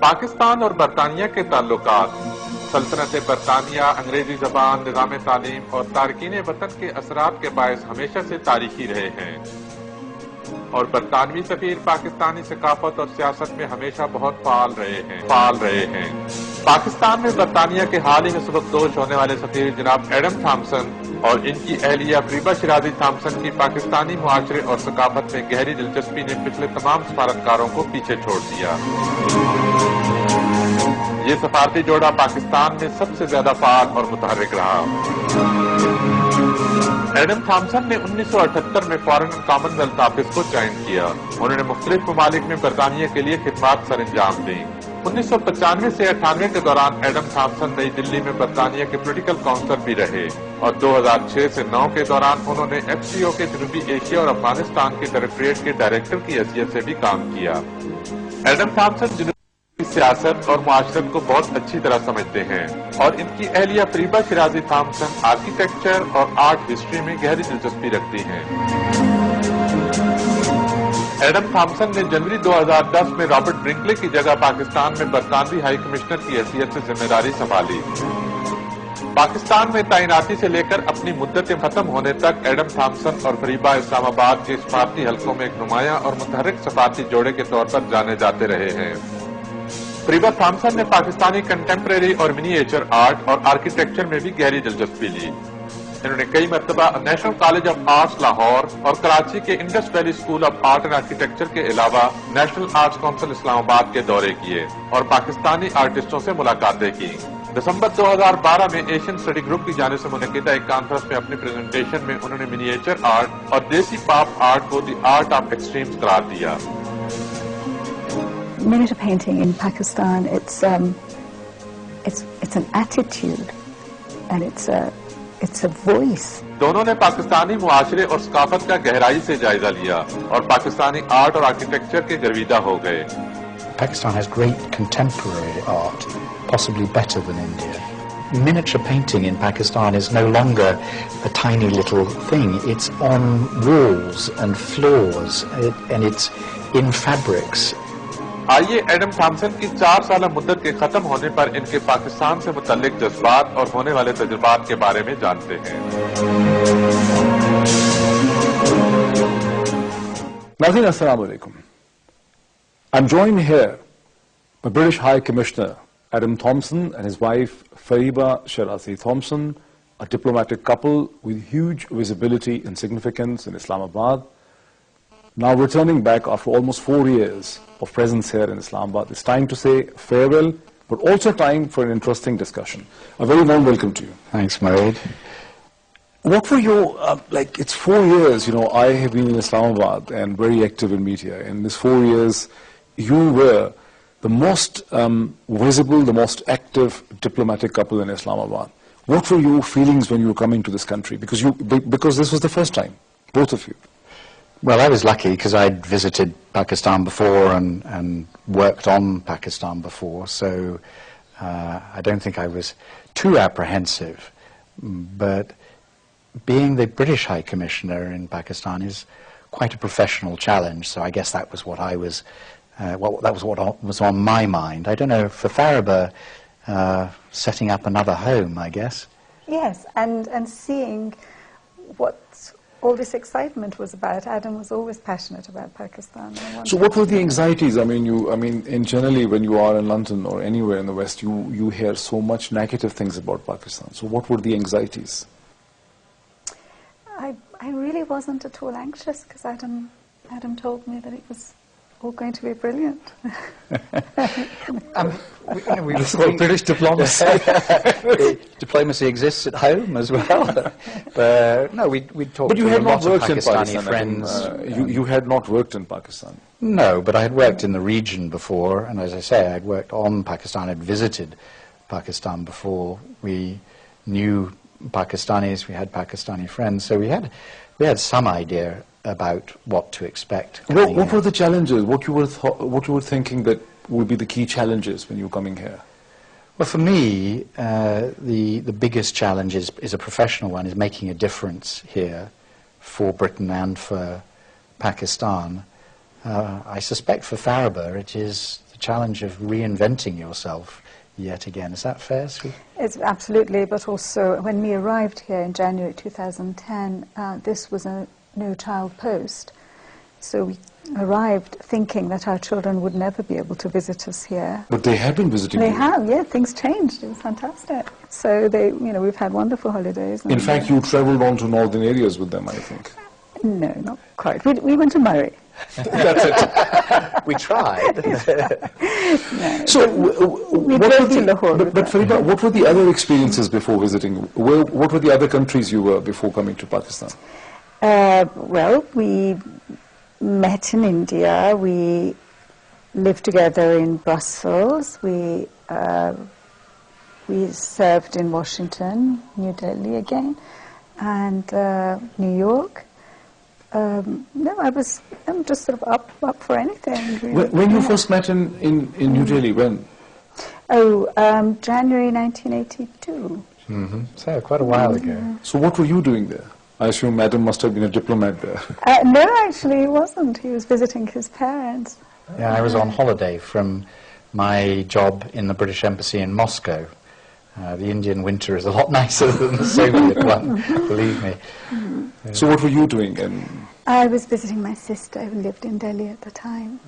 پاکستان اور برطانیہ کے تعلقات سلطنت برطانیہ، انگریزی زبان، نظام تعلیم اور تارکین وطن کے اثرات کے باعث ہمیشہ سے تاریخی رہے ہیں، اور برطانوی سفیر پاکستانی ثقافت اور سیاست میں ہمیشہ بہت فعال رہے ہیں۔ پاکستان میں برطانیہ کے حال ہی میں سبکدوش ہونے والے سفیر جناب ایڈم تھامسن اور ان کی اہلیہ فریبا شیرازی تھامسن کی پاکستانی معاشرے اور ثقافت میں گہری دلچسپی نے پچھلے تمام سفارتکاروں کو پیچھے چھوڑ دیا۔ یہ سفارتی جوڑا پاکستان میں سب سے زیادہ فعال اور متحرک رہا۔ ایڈم تھامسن نے 1978 میں فارن کامن ویلتھ آفس کو جوائن کیا۔ انہوں نے مختلف ممالک میں برطانیہ کے لیے خدمات سر انجام دیں۔ 1995 سے 98 کے دوران ایڈم تھامسن نئی دلی میں برطانیہ کے پولیٹیکل کونسل بھی رہے، اور 2006 سے 2009 کے دوران انہوں نے ایف سی او کے جنوبی ایشیا اور افغانستان کے ڈائریکٹوریٹ کے ڈائریکٹر کی حیثیت سے بھی کام کیا۔ ایڈم تھامسن جنوبی سیاست اور معاشرت کو بہت اچھی طرح سمجھتے ہیں، اور ان کی اہلیہ فریبا شیرازی تھامسن آرکیٹیکچر اور آرٹ ہسٹری میں گہری دلچسپی رکھتی ہیں۔ ایڈم تھامسن نے جنوری 2010 میں رابرٹ برنکلے کی جگہ پاکستان میں برطانوی ہائی کمشنر کی حیثیت سے ذمہ داری سنبھالی۔ پاکستان میں تعیناتی سے لے کر اپنی مدت ختم ہونے تک ایڈم تھامسن اور فریبا اسلام آباد کے سفارتی حلقوں میں ایک نمایاں اور متحرک سفارتی جوڑے کے طور پر جانے جاتے رہے ہیں۔ فریبا تھامسن نے پاکستانی کنٹمپریری اور منیچر آرٹ اور آرکیٹیکچر میں بھی گہری دلچسپی لی۔ انہوں نے کئی مرتبہ national college of arts Lahore اور کراچی کے Indus valley school of art and architecture کے علاوہ نیشنل آرٹس کونسل اسلام آباد کے دورے کیے اور پاکستانی آرٹسٹوں سے ملاقاتیں کی۔ دسمبر 2012 میں ایشین اسٹڈی گروپ کی جانب سے منعقدہ ایک کانفرنس میں اپنی پریزنٹیشن میں انہوں نے منیچر آرٹ اور دیسی پاپ آرٹ کو دی آرٹ آف ایکسٹریمز قرار دیا۔ Miniature painting in Pakistan, it's an attitude and it's a voice. دونوں نے پاکستانی معاشرے اور ثقافت کا گہرائی سے جائزہ لیا اور پاکستانی آرٹ اور آرکیٹیکچر کے گرویدہ ہو گئے۔ Pakistan has great contemporary art, possibly better than India. Miniature painting in Pakistan is no longer a tiny little thing. It's on walls and floors, and it's in fabrics. آئیے Adam Thomson کی 4 سالہ مدت کے ختم ہونے پر ان کے پاکستان سے متعلق جذبات اور ہونے والے تجربات کے بارے میں جانتے ہیں۔ ناظرین السلام علیکم۔ I'm joined here by British High Commissioner Adam Thompson and his wife Fareeha Shirazi Thompson, a diplomatic couple with huge visibility and significance in Islamabad. Now returning back after almost 4 years of presence here in Islamabad, it's time to say farewell, but also time for an interesting discussion. A very warm welcome to you. Thanks, Moeed. What were your, it's 4 years, I have been in Islamabad and very active in media. In this 4 years, you were the most visible, the most active diplomatic couple in Islamabad. What were your feelings when you were coming to this country? Because this was the first time, both of you. Well, I was lucky because I'd visited Pakistan before and worked on Pakistan before, so I don't think I was too apprehensive. But being the British High Commissioner in Pakistan is quite a professional challenge, so I guess that was what was on my mind. I don't know, for Fareeha, setting up another home, I guess. Yes, and seeing what all this excitement was about. Adam was always passionate about Pakistan. So what were the anxieties? In generally when you are in London or anywhere in the West, you hear so much negative things about Pakistan. So what were the anxieties? I really wasn't at all anxious because Adam told me that it was all going to be brilliant. This is called British diplomacy. Diplomacy exists at home as well. But no, we talked to a lot of Pakistani friends. You had not worked in Pakistan? No, but I had worked in the region before, and as I say, I had worked on Pakistan, I'd visited Pakistan before. We knew Pakistanis, we had Pakistani friends, so we had some idea about what to expect. What were the challenges? What you were thinking that would be the key challenges when you were coming here? Well, for me, the biggest challenge is a professional one, is making a difference here for Britain and for Pakistan. I suspect for Fareeha it is the challenge of reinventing yourself yet again. Is that fair, Sweet? It's absolutely, but also when we arrived here in January 2010, this was a no-child post. So we arrived thinking that our children would never be able to visit us here. But they have been visiting They you. have, yeah, things changed. It was fantastic. So we've had wonderful holidays. In fact, you travelled on to northern areas with them, I think. No, not quite. We went to Murray. That's it. We tried. No. So, We drove to Lahore. but Fareeha, what were the other experiences before visiting? What were the other countries you were before coming to Pakistan? Well, we met in India. We lived together in Brussels. We served in Washington, New Delhi again, and New York. No, I'm just sort of up for anything. Really. When you first met in New Delhi, when? Oh, January 1982. Mm-hmm. So quite a while ago. So what were you doing there? I assume Madam must have been a diplomat there. No, actually he wasn't. He was visiting his parents. Yeah, I was on holiday from my job in the British Embassy in Moscow. The Indian winter is a lot nicer than the Soviet one, believe me. So what were you doing? I was visiting my sister who lived in Delhi at the time,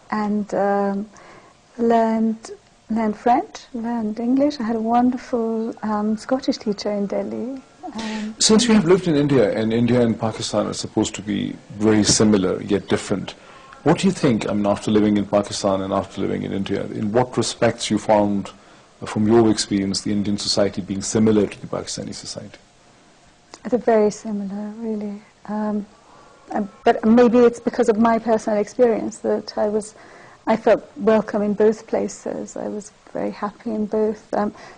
and learned French, learned English. I had a wonderful Scottish teacher in Delhi. Since you have lived in India, and India and Pakistan are supposed to be very similar yet different, what do you think, after living in Pakistan and after living in India, in what respects you found, from your experience, the Indian society being similar to the Pakistani society? They're very similar, really. But maybe it's because of my personal experience that I felt welcome in both places. I was very happy in both.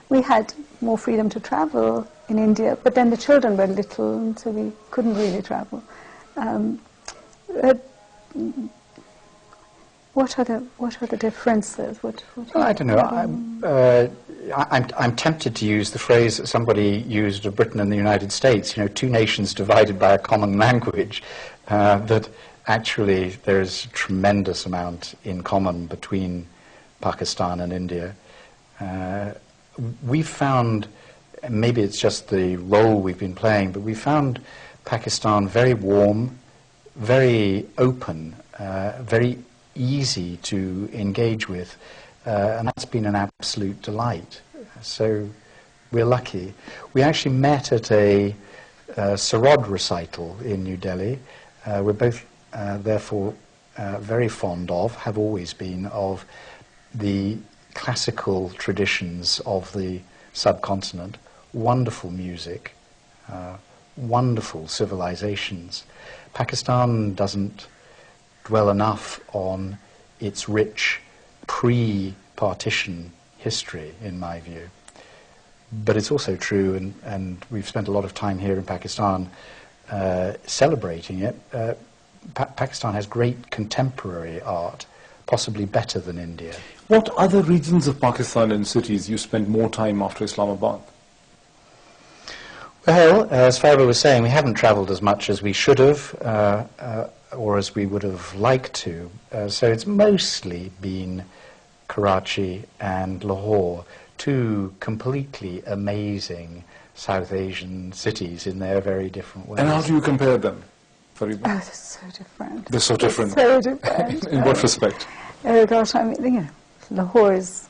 We had more freedom to travel in India, but then the children were little, and so we couldn't really travel. What are the differences? Well, I don't know. I'm tempted to use the phrase that somebody used of Britain and the United States, two nations divided by a common language, that actually there's a tremendous amount in common between Pakistan and India. We've found, maybe it's just the role we've been playing, but we found Pakistan very warm, very open, very easy to engage with, and that's been an absolute delight. So we're lucky. We actually met at a Sarod recital in New Delhi. We're both therefore very fond of, have always been, of the classical traditions of the subcontinent. Wonderful music, wonderful civilizations. Pakistan doesn't dwell enough on its rich pre-partition history, in my view. But it's also true, and we've spent a lot of time here in Pakistan celebrating it. Pakistan has great contemporary art, possibly better than India. What other regions of Pakistan and cities you spent more time after Islamabad? Well, as Fareeha was saying, we haven't travelled as much as we should have, or as we would have liked to. So it's mostly been Karachi and Lahore, two completely amazing South Asian cities in their very different ways. And how do you compare them, Fareeha? Oh, they're so different. They're so different. So different. In what respect? Oh gosh, Lahore is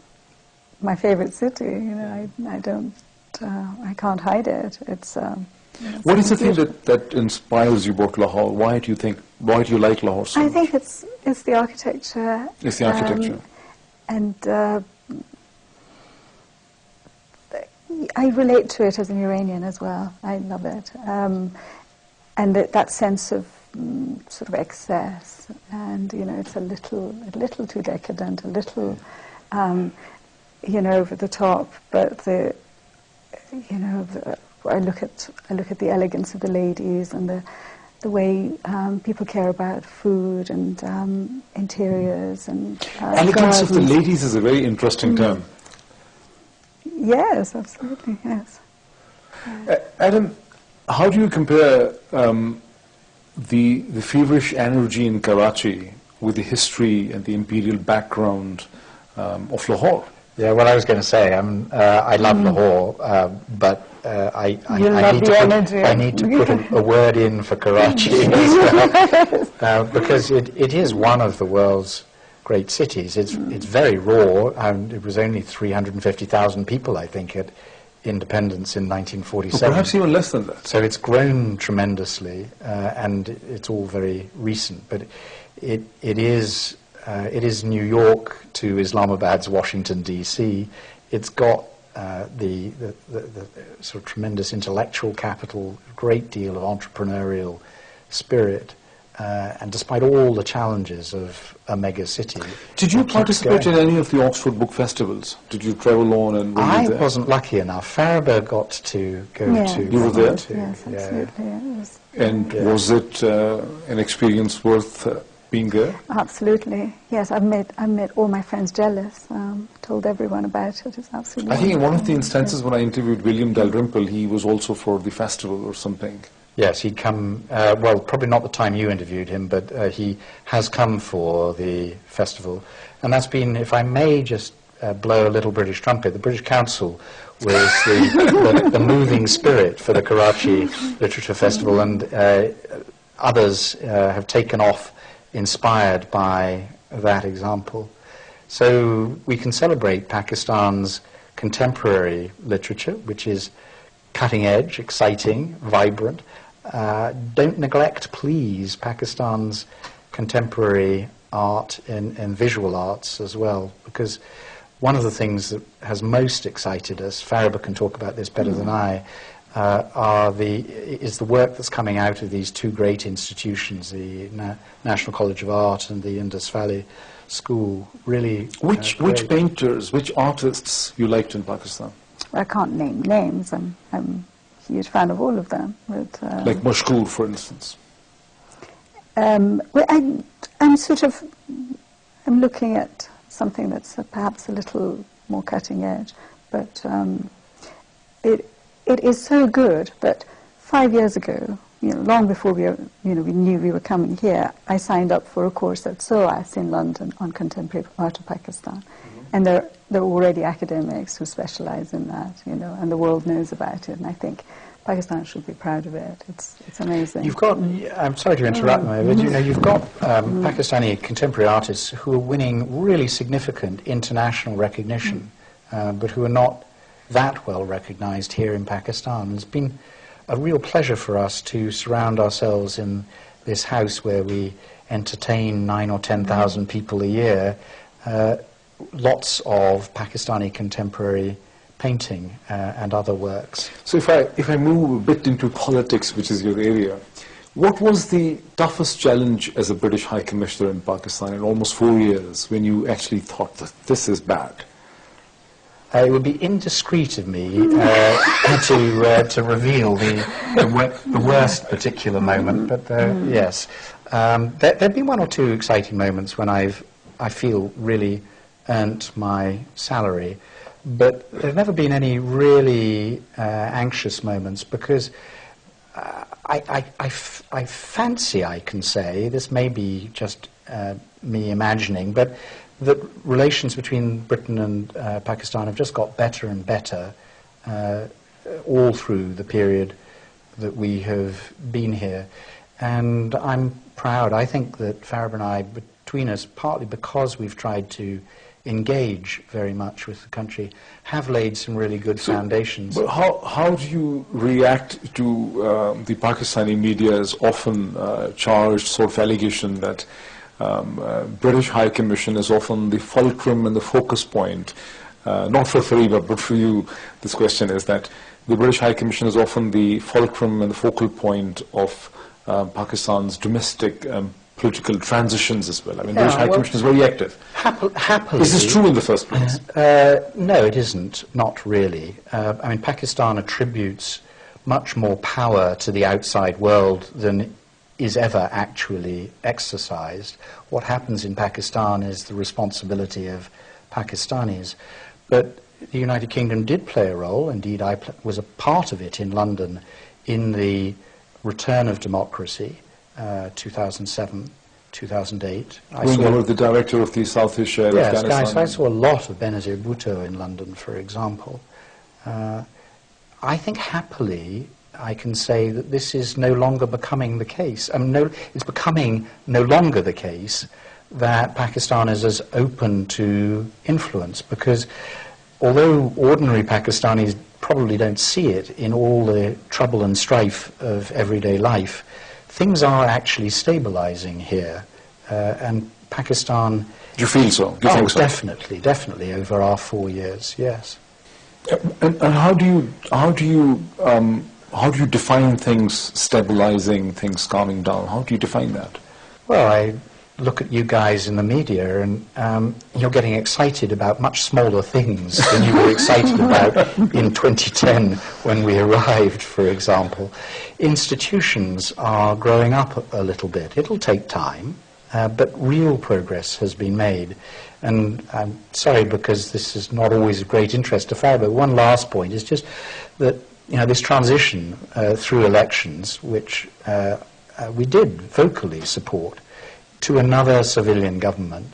my favorite city. I can't hide it. It's. What is the thing that inspires you about Lahore? Why do you like Lahore so much? I think it's the architecture. It's the architecture. And I relate to it as an Iranian as well. I love it. And that sense of sort of excess, and it's a little too decadent, a little over the top. But I look at the elegance of the ladies and the way people care about food and interiors and elegance of the gardens. ladies is a very interesting term. Yes, absolutely, yes. Adam, how do you compare the feverish energy in Karachi with the history and the imperial background of Lahore. Yeah, well, I was going to say, I love Lahore, but I need to put a word in for Karachi as well, because it is one of the world's great cities. It's very raw, and it was only 350,000 people, I think, at independence in 1947. Or perhaps even less than that. So it's grown tremendously, and it's all very recent. But it is New York to Islamabad's Washington D.C. It's got the sort of tremendous intellectual capital, a great deal of entrepreneurial spirit, and despite all the challenges of a mega city. Did you participate in any of the Oxford Book Festivals? Did you travel on and I wasn't lucky enough. Fareeha got to go to. You were there? Yes, absolutely. And was it an experience worth being there? Absolutely. Yes, I made all my friends jealous. Told everyone about it. It's absolutely. I think in one of the instances when I interviewed William Dalrymple, he was also for the festival or something. Yes, he'd come, well, probably not the time you interviewed him, but he has come for the festival. And that's been, if I may just blow a little British trumpet, the British Council was the moving spirit for the Karachi Literature Festival, and others have taken off inspired by that example. So we can celebrate Pakistan's contemporary literature, which is cutting edge, exciting, vibrant. Don't neglect, please, Pakistan's contemporary art and visual arts as well, because one of the things that has most excited us, Fareeha can talk about this better than I, is the work that's coming out of these two great institutions, the National College of Art and the Indus Valley School. Really, which painters, which artists you liked in Pakistan? I can't name names. I'm a huge fan of all of them. But, like Mashkoor, for instance. Well, I'm looking at something that's perhaps a little more cutting edge, but it is so good that 5 years ago, long before we knew we were coming here, I signed up for a course at SOAS in London on contemporary art of Pakistan. And there are already academics who specialize in that, and the world knows about it. And I think Pakistan should be proud of it. It's amazing. You've got, I'm sorry to interrupt, but you've got Pakistani contemporary artists who are winning really significant international recognition, but who are not that well recognized here in Pakistan. It's been a real pleasure for us to surround ourselves in this house where we entertain 9,000 or 10,000 people a year. Lots of Pakistani contemporary painting and other works. So if I move a bit into politics, which is your area, what was the toughest challenge as a British High Commissioner in Pakistan in almost 4 years when you actually thought that this is bad? It would be indiscreet of me to reveal the worst particular moment, but yes. There have been one or two exciting moments when I feel really earned my salary, but there have never been any really anxious moments, because I fancy I can say, this may be just me imagining, but that relations between Britain and Pakistan have just got better and better all through the period that we have been here. And I'm proud. I think that Fareeha and I, between us, partly because we've tried to engage very much with the country, have laid some really good foundations. But how do you react to the Pakistani media's often charged sort of allegation that British High Commission is often the fulcrum and the focus point, not for Fareeha, but for you, this question is that the British High Commission is often the fulcrum and the focal point of Pakistan's domestic political transitions as well. I mean, British High Commission is very active. Happily. Is this true in the first place? No, it isn't, not really. I mean, Pakistan attributes much more power to the outside world than is ever actually exercised. What happens in Pakistan is the responsibility of Pakistanis. But the United Kingdom did play a role, indeed I was a part of it in London, in the return of democracy, 2007 2008. When you were the director of the South Asia and yes, Afghanistan. Guys, I saw a lot of Benazir Bhutto in London, for example. I think happily I can say that this is no longer becoming the case. It's becoming no longer the case that Pakistan is as open to influence, because although ordinary Pakistanis probably don't see it in all the trouble and strife of everyday life, things are actually stabilizing here. And Pakistan... Do you feel so? Do you think so? Definitely over our 4 years, yes. And how do you define things stabilizing, things calming down? How do you define that? Well, I look at you guys in the media, and you're getting excited about much smaller things than you were excited about in 2010 when we arrived, for example. Institutions are growing up a little bit. It'll take time, but real progress has been made. And I'm sorry, because this is not always of great interest to Farah, but one last point is just that, this transition through elections, which we did vocally support, to another civilian government,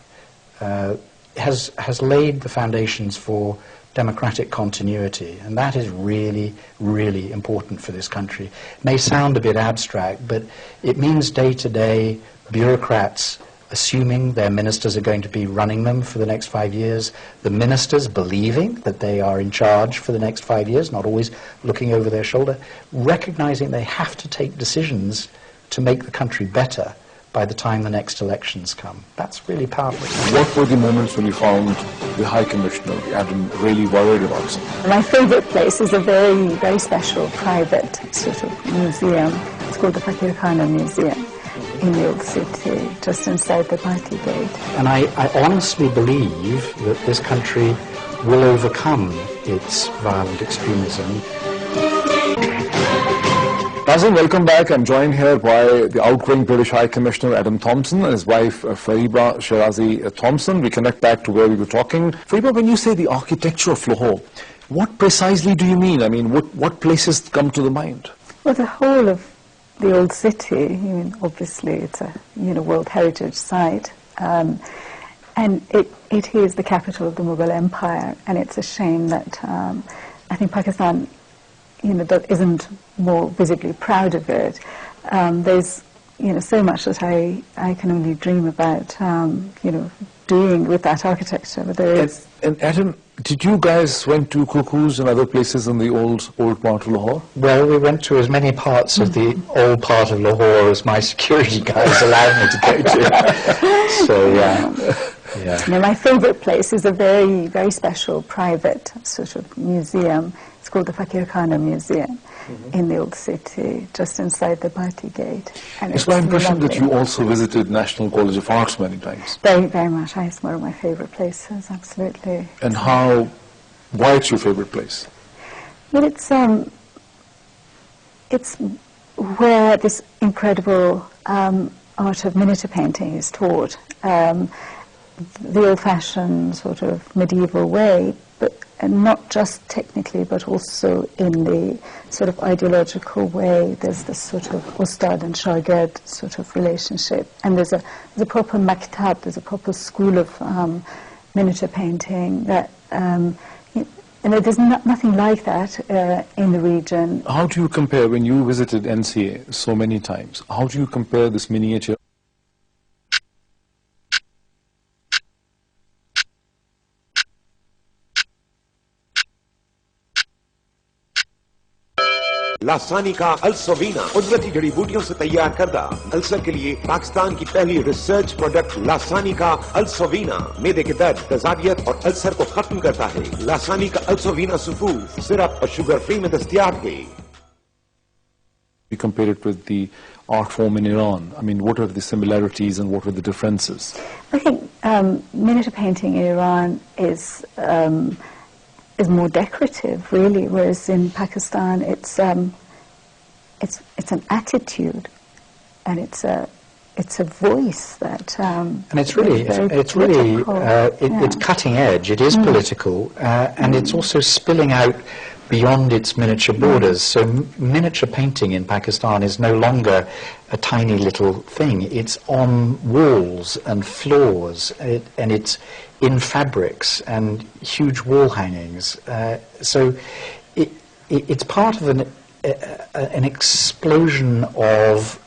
has laid the foundations for democratic continuity, and that is really, really important for this country. It may sound a bit abstract, but it means day-to-day bureaucrats assuming their ministers are going to be running them for the next 5 years, the ministers believing that they are in charge for the next 5 years, not always looking over their shoulder, recognizing they have to take decisions to make the country better by the time the next elections come. That's really powerful. What were the moments when you found the High Commissioner, Adam, really worried about something? My favorite place is a very, very special private sort of museum. It's called the Fareeha Museum in the old city, just inside the Party Gate. And I honestly believe that this country will overcome its violent extremism. Nazim, welcome back. I'm joined here by the outgoing British High Commissioner Adam Thompson and his wife Fareeha Shirazi Thompson. We connect back to where we were talking. Fareeha, when you say the architecture of Lahore, what precisely do you mean? I mean, what places come to the mind? Well, the whole of the old city, obviously it's a World Heritage Site, and it is the capital of the Mughal Empire, and it's a shame that I think Pakistan that isn't more visibly proud of it. There's so much that I can only dream about doing with that architecture, but there is. And Adam, did you guys went to Cuckoos and other places in the old part of Lahore? Well, we went to as many parts of the old part of Lahore as my security guys allowed me to go to. So, yeah. My favorite place is a very, very special private sort of museum. It's called the Fareeha Museum in the old city, just inside the Party Gate. And it's my impression that you also visited National College of Arts many times. Very, very much. It's one of my favorite places, absolutely. And why it's your favorite place? Well, it's where this incredible art of miniature painting is taught. The old-fashioned sort of medieval way, but not just technically, but also in the sort of ideological way. There's this sort of ustad and shagird sort of relationship, and there's a proper maktab, there's a proper school of miniature painting that, there's nothing like that in the region. How do you compare, when you visited NCA so many times, how do you compare this miniature लासानी का अल्सोवीना कुदरती जड़ी बूटियों से तैयार करदा ulcer के लिए पाकिस्तान की पहली रिसर्च प्रोडक्ट लासानी का अल्सोवीना मैदे के दर्द तजाबियत और अल्सर को खत्म करता है। लासानी का अल्सोवीना सुफूफ सिरप और शुगर फ्री में दस्तयाब है। You compare it with the art form in Iran. I mean, what are the similarities and what are the differences? I think miniature painting in Iran is more decorative, really, whereas in Pakistan it's an attitude, and it's a voice that and it's really it's cutting edge. It is political, and it's also spilling out beyond its miniature borders. So miniature painting in Pakistan is no longer a tiny little thing. It's on walls and floors, and it's in fabrics and huge wall hangings. So it's part of an explosion of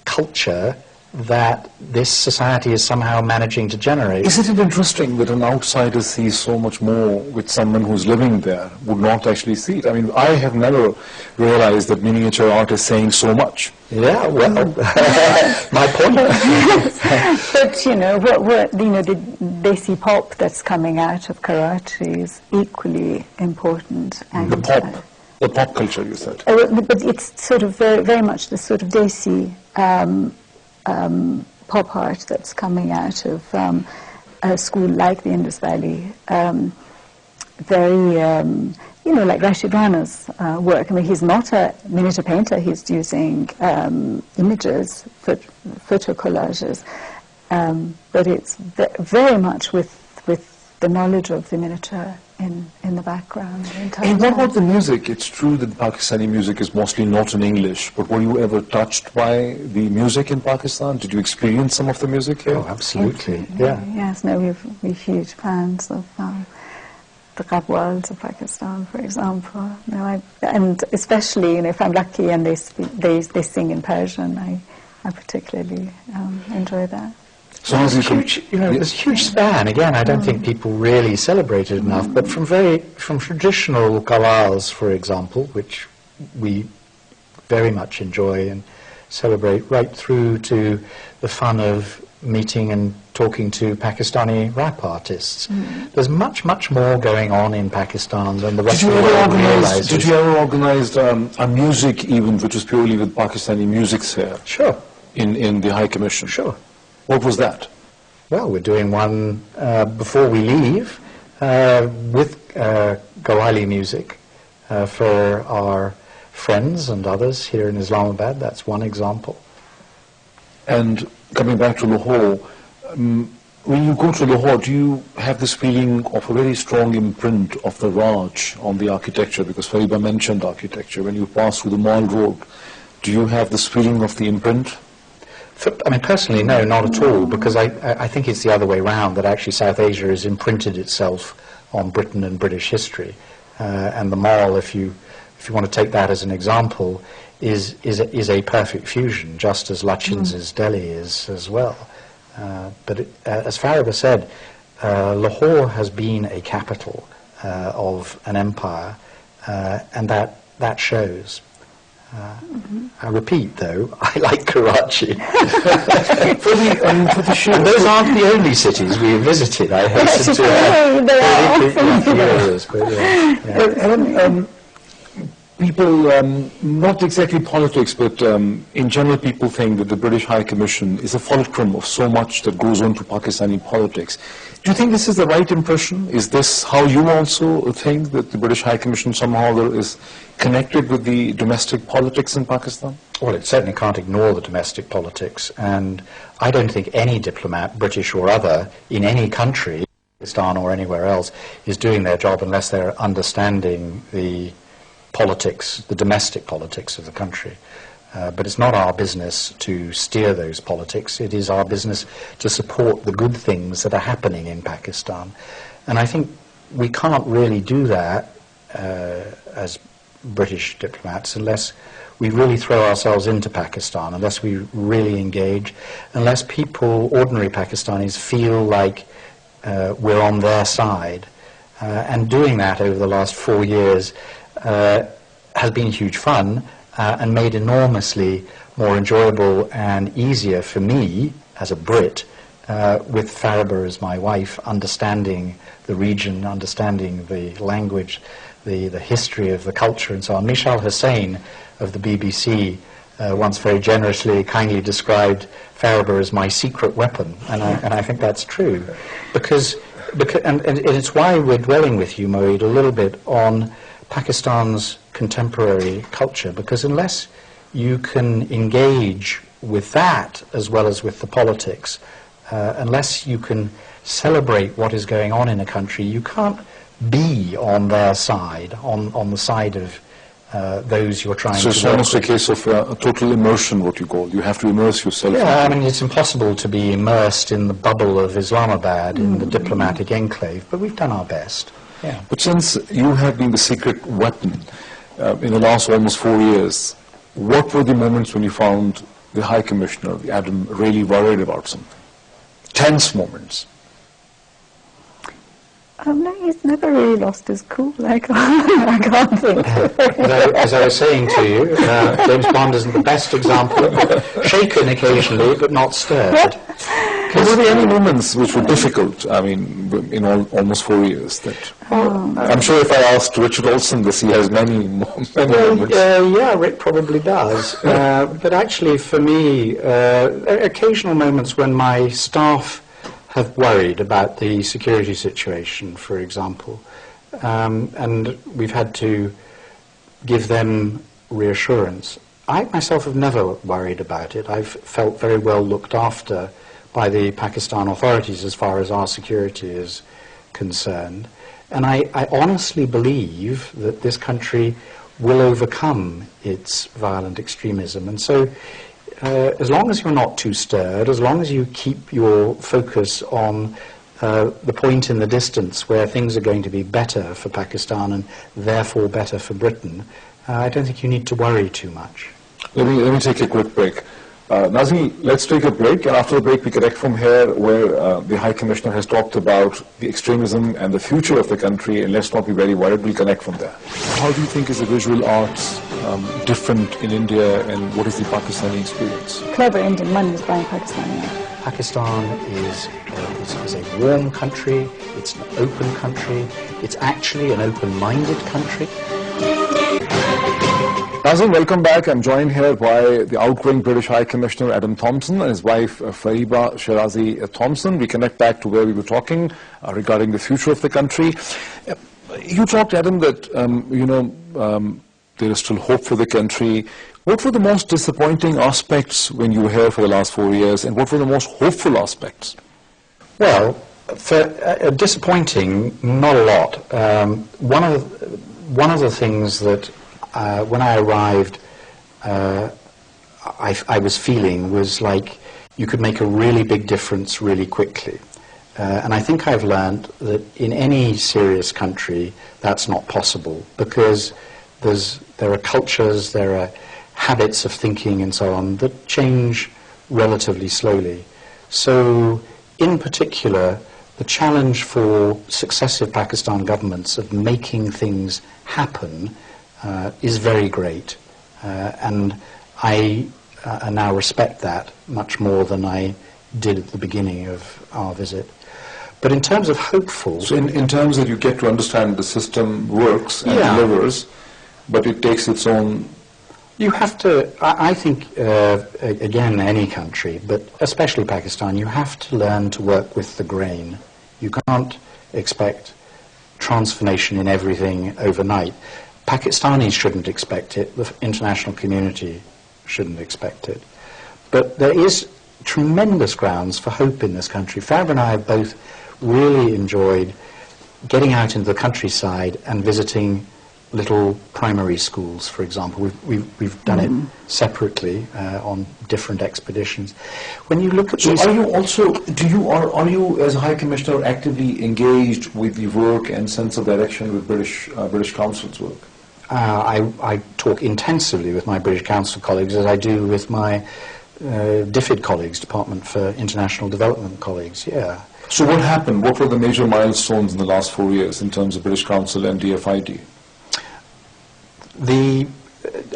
culture that this society is somehow managing to generate. Isn't it interesting that an outsider sees so much more which someone who's living there would not actually see it? I mean, I have never realized that miniature art is saying so much. Yeah, well, my point. But you know, the Desi pop that's coming out of Karachi is equally important. And The pop culture, you said. But it's sort of very much the sort of Desi pop art that's coming out of a school like the Indus Valley. Very, like Rashid Rana's work. I mean, he's not a miniature painter. He's using images, photo collages, but it's very much with the knowledge of the miniature in the background. And what about the music? It's true that Pakistani music is mostly not in English, but were you ever touched by the music in Pakistan? Did you experience some of the music here? Oh, absolutely, yeah. Yes, no, we're huge fans of the qawwals of Pakistan, for example. And especially, if I'm lucky and they sing in Persian, I particularly enjoy that. So there's a huge span. Again, I don't think people really celebrate it enough. But from traditional qawwals, for example, which we very much enjoy and celebrate, right through to the fun of meeting and talking to Pakistani rap artists. There's much more going on in Pakistan than the rest of the world realizes. Did you ever organize a music event which was purely with Pakistani music here? Sure. In the High Commission? Sure. What was that? Well, we're doing one before we leave with Qawwali music for our friends and others here in Islamabad. That's one example. And coming back to Lahore, when you go to Lahore, do you have this feeling of a very strong imprint of the Raj on the architecture? Because Fareeha mentioned architecture. When you pass through the Mall Road, do you have this feeling of the imprint? I mean, personally, no, not at all, because I think it's the other way around, that actually South Asia has imprinted itself on Britain and British history. And the Mall, if you want to take that as an example, is a perfect fusion, just as Lakin's Delhi is as well. But as Fareeha said, Lahore has been a capital of an empire, and that shows. I repeat, though, I like Karachi. For the show. Those aren't the only cities we have visited. I hasten to people, not exactly politics, but in general people think that the British High Commission is a fulcrum of so much that goes on to Pakistani politics. Do you think this is the right impression? Is this how you also think, that the British High Commission somehow is connected with the domestic politics in Pakistan? Well, it certainly can't ignore the domestic politics, and I don't think any diplomat, British or other, in any country, Pakistan or anywhere else, is doing their job unless they're understanding the politics, the domestic politics of the country. But it's not our business to steer those politics. It is our business to support the good things that are happening in Pakistan. And I think we can't really do that as British diplomats unless we really throw ourselves into Pakistan, unless we really engage, unless people, ordinary Pakistanis, feel like we're on their side. And doing that over the last 4 years has been huge fun and made enormously more enjoyable and easier for me as a Brit, with Fareeha as my wife, understanding the region, understanding the language, the history of the culture and so on. Mishal Hussain of the BBC once very generously, kindly described Fareeha as my secret weapon, and I think that's true. Because it's why we're dwelling with you, Moeed, a little bit on Pakistan's contemporary culture, because unless you can engage with that as well as with the politics, unless you can celebrate what is going on in a country, you can't be on their side, on the side of those you're trying to So it's work almost a with. case of a total immersion, what you call. You have to immerse yourself. Yeah, I mean, it's impossible to be immersed in the bubble of Islamabad, in the diplomatic enclave, but we've done our best. Yeah. But since you have been the secret weapon in the last almost 4 years, what were the moments when you found the High Commissioner, Adam, really worried about something? Tense moments. No, he's never really lost his cool. I can't think. As I was saying to you, James Bond isn't the best example. Shaken occasionally, but not stirred. Were there any moments which were difficult, I mean, in almost 4 years? I'm sure if I asked Richard Olson this, he has many moments. Yeah, Rick probably does. But actually, for me, occasional moments when my staff have worried about the security situation, for example, and we've had to give them reassurance. I myself have never worried about it. I've felt very well looked after by the Pakistan authorities as far as our security is concerned. And I honestly believe that this country will overcome its violent extremism. And so as long as you're not too stirred, as long as you keep your focus on the point in the distance where things are going to be better for Pakistan and therefore better for Britain, I don't think you need to worry too much. Let me take a quick break. Nazim, let's take a break, and after the break we connect from here where the High Commissioner has talked about the extremism and the future of the country, and let's not be very worried, we'll connect from there. How do you think is the visual arts different in India, and what is the Pakistani experience? Clever Indian money is buying Pakistani art. Pakistan is a warm country, it's an open country, it's actually an open-minded country. Nazim, welcome back. I'm joined here by the outgoing British High Commissioner Adam Thompson and his wife Fareeha Shirazi Thompson. We connect back to where we were talking regarding the future of the country. You talked, Adam, that there is still hope for the country. What were the most disappointing aspects when you were here for the last 4 years, and what were the most hopeful aspects? Well, for disappointing, not a lot. One of the things that when I arrived, I was feeling was like you could make a really big difference really quickly. And I think I've learned that in any serious country that's not possible, because there are cultures, there are habits of thinking and so on that change relatively slowly. So in particular, the challenge for successive Pakistan governments of making things happen is very great, and I now respect that much more than I did at the beginning of our visit. But in terms of hopeful... So in terms that you get to understand the system works and delivers, but it takes its own... You have to, I think, again, any country, but especially Pakistan, you have to learn to work with the grain. You can't expect transformation in everything overnight. Pakistanis shouldn't expect it, the international community shouldn't expect it. But there is tremendous grounds for hope in this country. Fareeha and I have both really enjoyed getting out into the countryside and visiting little primary schools, for example. We've done it separately on different expeditions. When you look at these... So are you also, are you as a High Commissioner actively engaged with the work and sense of direction with British Council's work? I talk intensively with my British Council colleagues, as I do with my DFID colleagues, Department for International Development colleagues, yeah. So what happened? What were the major milestones in the last 4 years in terms of British Council and DFID?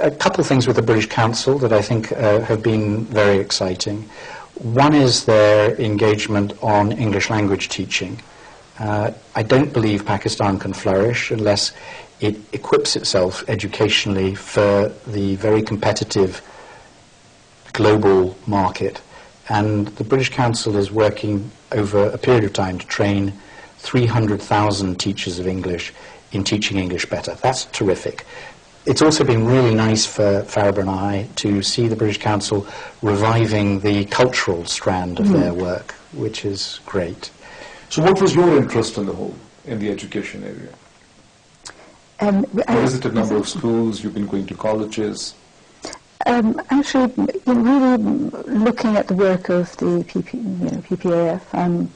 A couple of things with the British Council that I think have been very exciting. One is their engagement on English language teaching. I don't believe Pakistan can flourish unless it equips itself educationally for the very competitive global market. And the British Council is working over a period of time to train 300,000 teachers of English in teaching English better. That's terrific. It's also been really nice for Fareeha and I to see the British Council reviving the cultural strand of their work, which is great. So what was your interest in the whole? in the education area? I Visited a number of schools, you've been going to colleges. Actually, really looking at the work of the PPAF,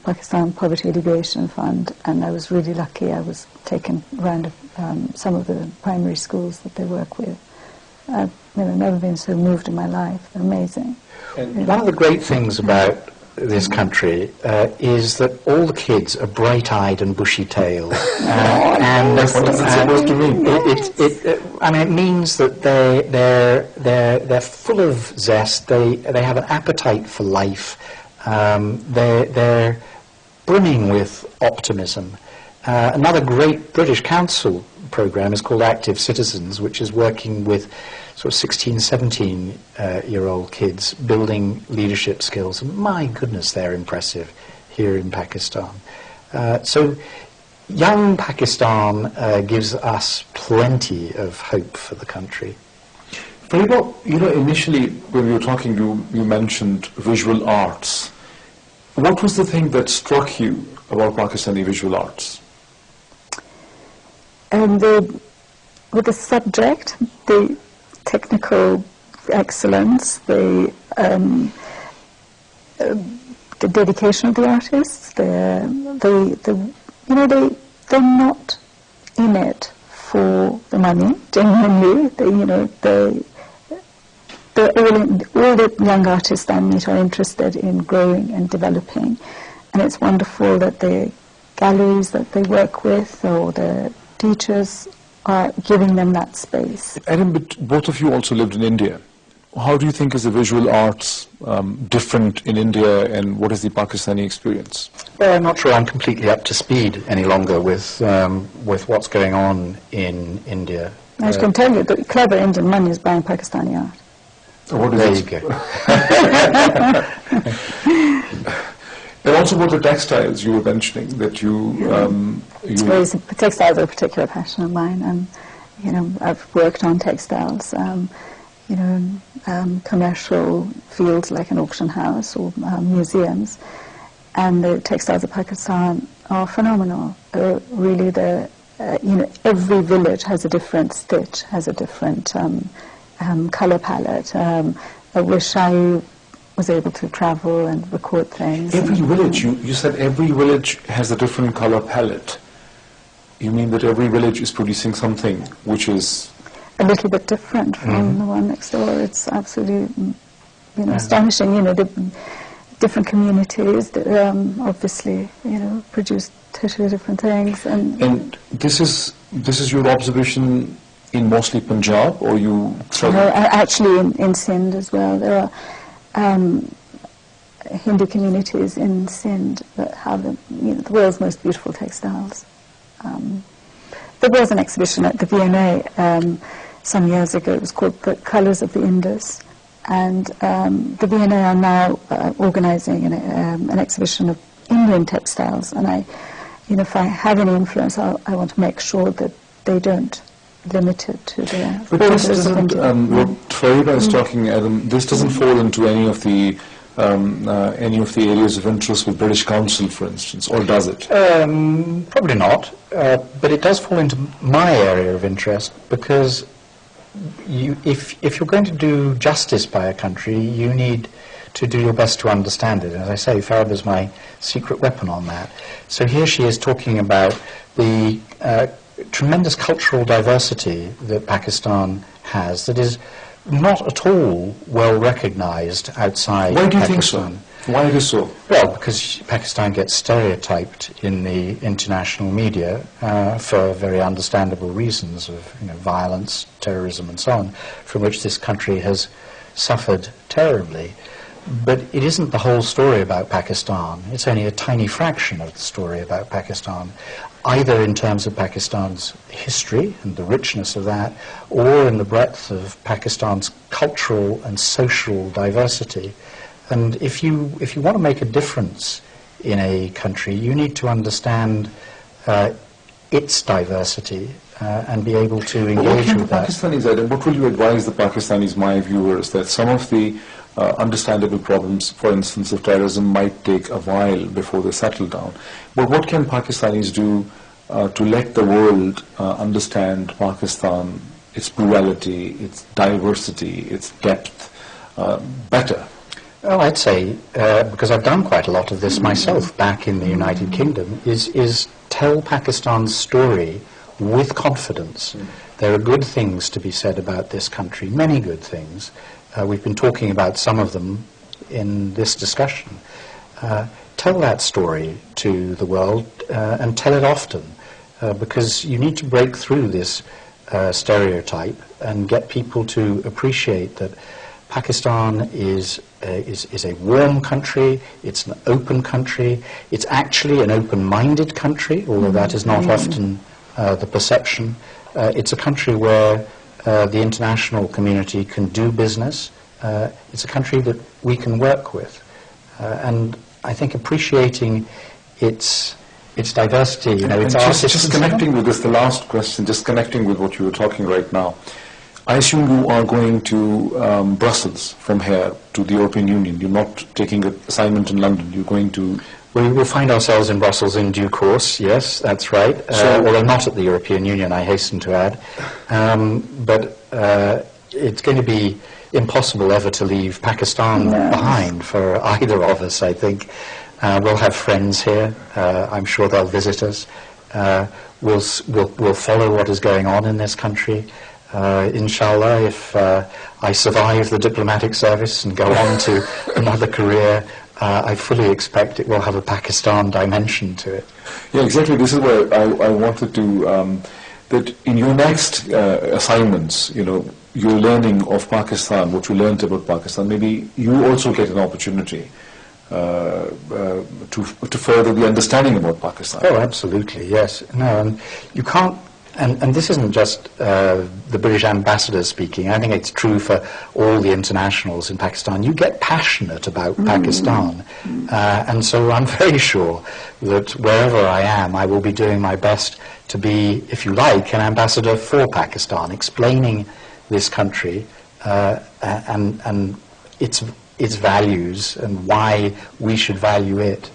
Pakistan Poverty Alleviation Fund, and I was really lucky. I was taken around some of the primary schools that they work with. I've never been so moved in my life. They're amazing. And one of the great things about this country is that all the kids are bright-eyed and bushy-tailed. And what is it supposed to mean? It means that they're full of zest. They have an appetite for life. They're brimming with optimism. Another great British Council program is called Active Citizens, which is working with sort of 16, 17-year-old kids, building leadership skills. And my goodness, they're impressive here in Pakistan. So young Pakistan gives us plenty of hope for the country. Fareeha, initially when we were talking, you mentioned visual arts. What was the thing that struck you about Pakistani visual arts? With the subject, the technical excellence, the dedication of the artists, they're not in it for the money. Genuinely, all the young artists I meet are interested in growing and developing, and it's wonderful that the galleries that they work with or the teachers are giving them that space. Adam, but both of you also lived in India. How do you think is the visual arts different in India, and what is the Pakistani experience? Well, I'm not sure I'm completely up to speed any longer with what's going on in India. I can tell you that clever Indian money is buying Pakistani art. There you go. And also about the textiles you were mentioning that textiles are a particular passion of mine, and I've worked on textiles, commercial fields like an auction house or museums, and the textiles of Pakistan are phenomenal. Really, every village has a different stitch, has a different color palette. I wish I was able to travel and record things. Every village, you said every village has a different color palette. You mean that every village is producing something which is a little bit different from the one next door? It's absolutely, astonishing. The different communities, obviously, produce totally different things. And this is your observation in mostly Punjab, or you? Actually in Sindh as well. There are Hindu communities in Sindh that have the world's most beautiful textiles. There was an exhibition at the V&A some years ago. It was called The Colours of the Indus, and the V&A are now organising an exhibition of Indian textiles. And if I have any influence, I want to make sure that they don't limit it to the borders of India. What Fareeha is talking, Adam, this doesn't fall into any of the areas of interest with British Council, for instance, or does it? Probably not, but it does fall into my area of interest, because if you're going to do justice by a country, you need to do your best to understand it. And as I say, Fareeha is my secret weapon on that. So here she is talking about the tremendous cultural diversity that Pakistan has that is not at all well recognized outside Pakistan. Why do you think so? Why is it so? Well, because Pakistan gets stereotyped in the international media for very understandable reasons of violence, terrorism and so on, from which this country has suffered terribly. But it isn't the whole story about Pakistan. It's only a tiny fraction of the story about Pakistan, either in terms of Pakistan's history and the richness of that, or in the breadth of Pakistan's cultural and social diversity. And if you want to make a difference in a country, you need to understand its diversity and be able to engage with that. What will you advise the Pakistanis, my viewers, that some of the understandable problems, for instance, of terrorism might take a while before they settle down. But what can Pakistanis do to let the world understand Pakistan, its plurality, its diversity, its depth better? Well, I'd say, because I've done quite a lot of this myself back in the United Kingdom, is tell Pakistan's story with confidence. There are good things to be said about this country, many good things. We've been talking about some of them in this discussion. Tell that story to the world and tell it often, because you need to break through this stereotype and get people to appreciate that Pakistan is a warm country, it's an open country, it's actually an open-minded country, although that is not often the perception. It's a country where the international community can do business. It's a country that we can work with. And I think appreciating its diversity, its artists. Just connecting with this, the last question, just connecting with what you were talking right now. I assume you are going to Brussels from here to the European Union. You're not taking an assignment in London. You're going to... We will find ourselves in Brussels in due course, yes, that's right. Although not at the European Union, I hasten to add. But it's going to be impossible ever to leave Pakistan behind for either of us, I think. We'll have friends here. I'm sure they'll visit us. We'll follow what is going on in this country. Inshallah, if I survive the diplomatic service and go on to another career, I fully expect it will have a Pakistan dimension to it. Yeah, exactly. This is where I wanted to, that in your next assignments, your learning of Pakistan, what you learned about Pakistan, maybe you also get an opportunity to further the understanding about Pakistan. Oh, absolutely, yes. No, and you can't, and this isn't just the British ambassador speaking. I think it's true for all the internationals in Pakistan. You get passionate about Pakistan, and so I'm very sure that wherever I am, I will be doing my best to be, if you like, an ambassador for Pakistan, explaining this country and its values and why we should value it.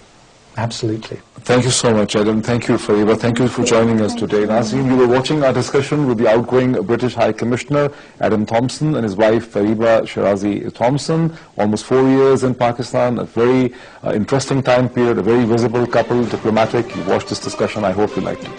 Absolutely. Thank you so much, Adam. Thank you, Fareeha. Thank you for joining us today. Nazreen, you were watching our discussion with the outgoing British High Commissioner, Adam Thompson, and his wife, Fareeha Shirazi Thompson. Almost 4 years in Pakistan, a very interesting time period, a very visible couple, diplomatic. You watched this discussion. I hope you liked it.